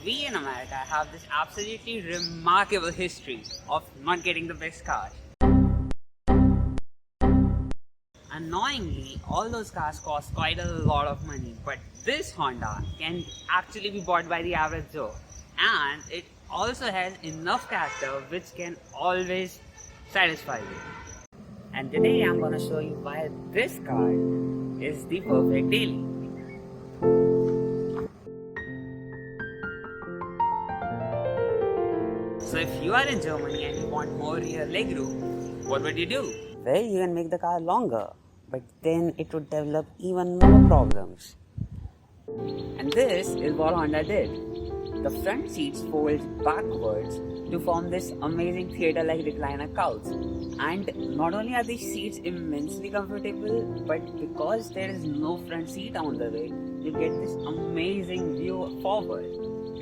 we in America have this absolutely remarkable history of not getting the best cars. Annoyingly, all those cars cost quite a lot of money, but this Honda can actually be bought by the average Joe, and it also has enough character which can always satisfy you. And today I'm gonna show you why this car is the perfect daily. So if you are in Germany and you want more rear legroom, what would you do? Well, you can make the car longer, but then it would develop even more problems. And this is what Honda did. The front seats fold backwards to form this amazing theatre-like recliner couch. And not only are these seats immensely comfortable, but because there is no front seat on the way, you get this amazing view forward.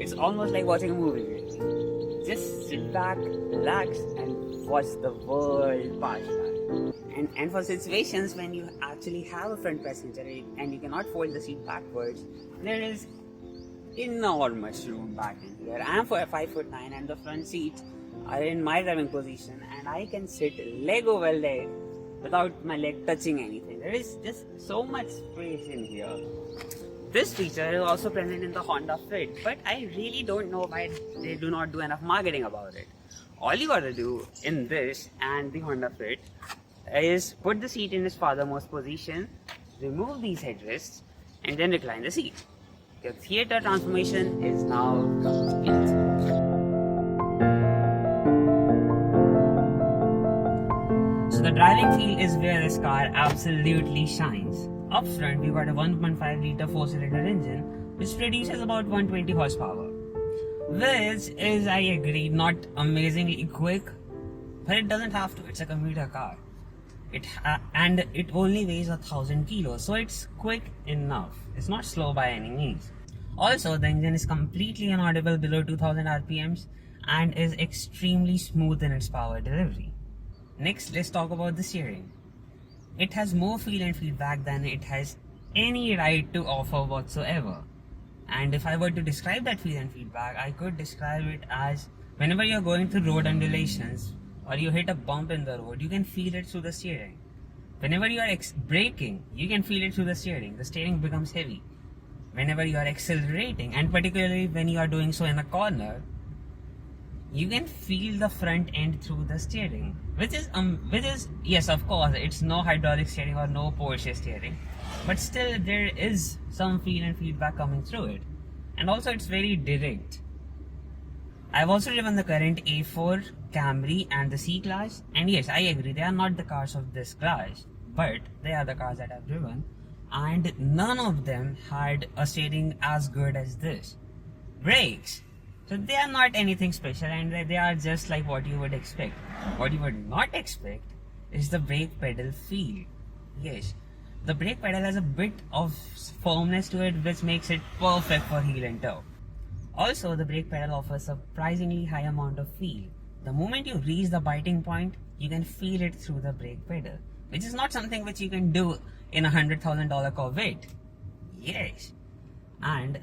It's almost like watching a movie, really. Just sit back, relax, and watch the world pass by. And for situations when you actually have a front passenger and you cannot fold the seat backwards, there is enormous room back in here. I am 5'9" and the front seats are in my driving position, and I can sit leg over leg without my leg touching anything. There is just so much space in here. This feature is also present in the Honda Fit, but I really don't know why they do not do enough marketing about it. All you gotta do in this and the Honda Fit is put the seat in its farthermost position, remove these headrests, and then recline the seat. Your theatre transformation is now complete. So the driving feel is where this car absolutely shines. Up front, we got a 1.5 litre 4-cylinder engine which produces about 120 horsepower. Which is, I agree, not amazingly quick, but it doesn't have to. It's a commuter car. And it only weighs 1,000 kilos, so it's quick enough. It's not slow by any means. Also, the engine is completely inaudible below 2000 RPMs and is extremely smooth in its power delivery. Next, let's talk about the steering. It has more feel and feedback than it has any right to offer whatsoever. And if I were to describe that feel and feedback, I could describe it as whenever you're going through road undulations or you hit a bump in the road, you can feel it through the steering. Whenever you are braking, you can feel it through the steering becomes heavy. Whenever you are accelerating, and particularly when you are doing so in a corner, you can feel the front end through the steering, which is yes, of course, it's no hydraulic steering or no Porsche steering, but still there is some feel and feedback coming through it. And also it's very direct. I've also driven the current A4, Camry and the C-Class, and yes, I agree, they are not the cars of this class, but they are the cars that I've driven, and none of them had a steering as good as this. Brakes, so they are not anything special, and they are just like what you would expect. What you would not expect is the brake pedal feel. Yes, the brake pedal has a bit of firmness to it, which makes it perfect for heel and toe. Also, the brake pedal offers a surprisingly high amount of feel. The moment you reach the biting point, you can feel it through the brake pedal, which is not something which you can do in a $100,000 Corvette. Yes, and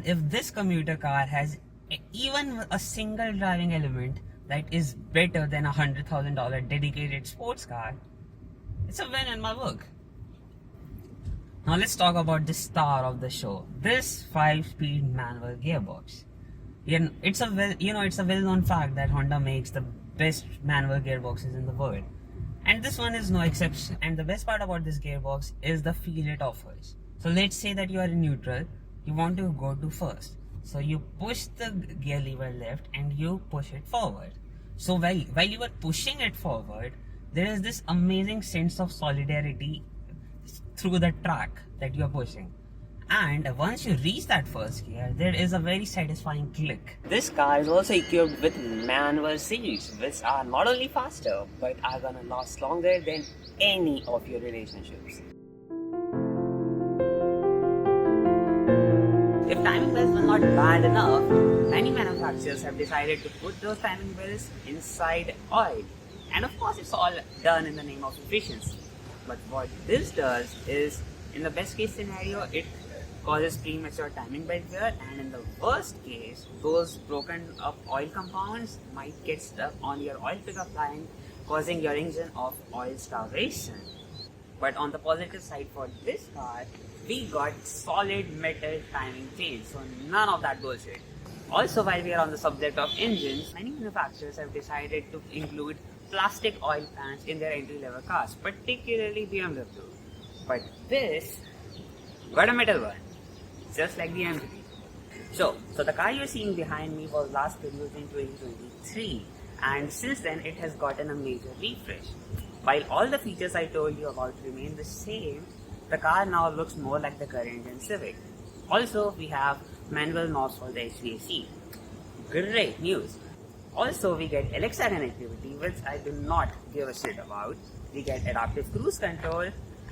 if this commuter car has even a single driving element that is better than a $100,000 dedicated sports car, it's a win in my book. Now let's talk about the star of the show, this 5-speed manual gearbox. It's a well-known fact that Honda makes the best manual gearboxes in the world, and this one is no exception. And the best part about this gearbox is the feel it offers. So let's say that you are in neutral, you want to go to first, so you push the gear lever left and you push it forward. So while you are pushing it forward, there is this amazing sense of solidarity through the track that you are pushing. And once you reach that first gear, there is a very satisfying click. This car is also equipped with manual seats, which are not only faster, but are gonna last longer than any of your relationships. If timing belts were not bad enough, many manufacturers have decided to put those timing belts inside oil. And of course, it's all done in the name of efficiency. But what this does is, in the best case scenario, it causes premature timing belt wear, and in the worst case, those broken up oil compounds might get stuck on your oil pickup line, causing your engine of oil starvation. But on the positive side for this car, we got solid metal timing chains, so none of that bullshit. Also, while we are on the subject of engines, many manufacturers have decided to include plastic oil pans in their entry-level cars, particularly BMW. But this got a metal one, just like the M3. So the car you're seeing behind me was last produced in 2023, and since then it has gotten a major refresh. While all the features I told you about remain the same, the car now looks more like the current gen Civic. Also, we have manual knobs for the HVAC. Great news! Also, we get Alexa connectivity, which I do not give a shit about. We get adaptive cruise control,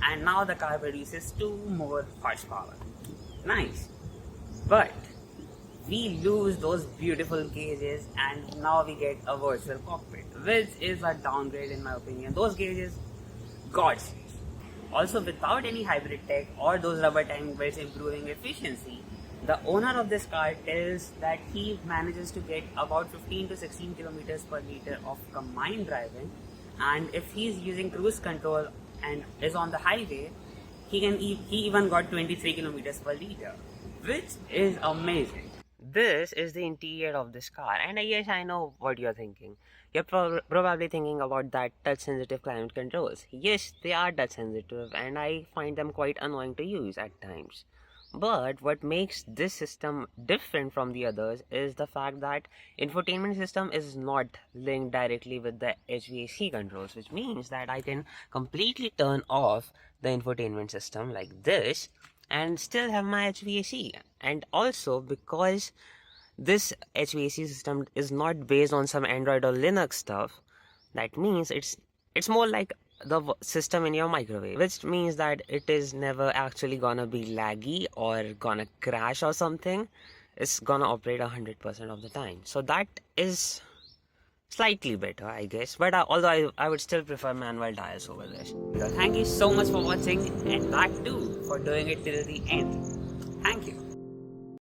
and now the car produces 2 more horsepower. Nice! But we lose those beautiful gauges, and now we get a virtual cockpit, which is a downgrade in my opinion. Those gauges, gods. Also, without any hybrid tech or those rubber timing belts improving efficiency, the owner of this car tells that he manages to get about 15 to 16 kilometers per liter of combined driving, and if he's using cruise control and is on the highway, he even got 23 kilometers per liter, which is amazing. This is the interior of this car, and yes, I know what you're thinking. You're probably thinking about that touch-sensitive climate controls. Yes, they are touch-sensitive, and I find them quite annoying to use at times. But what makes this system different from the others is the fact that infotainment system is not linked directly with the HVAC controls, which means that I can completely turn off the infotainment system like this and still have my HVAC. And also, because this HVAC system is not based on some Android or Linux stuff, that means it's more like the system in your microwave, which means that it is never actually gonna be laggy or gonna crash or something. It's gonna operate 100% of the time. So that is slightly better, I guess, but although I would still prefer manual tires over this. So thank you so much for watching, and that too for doing it till the end.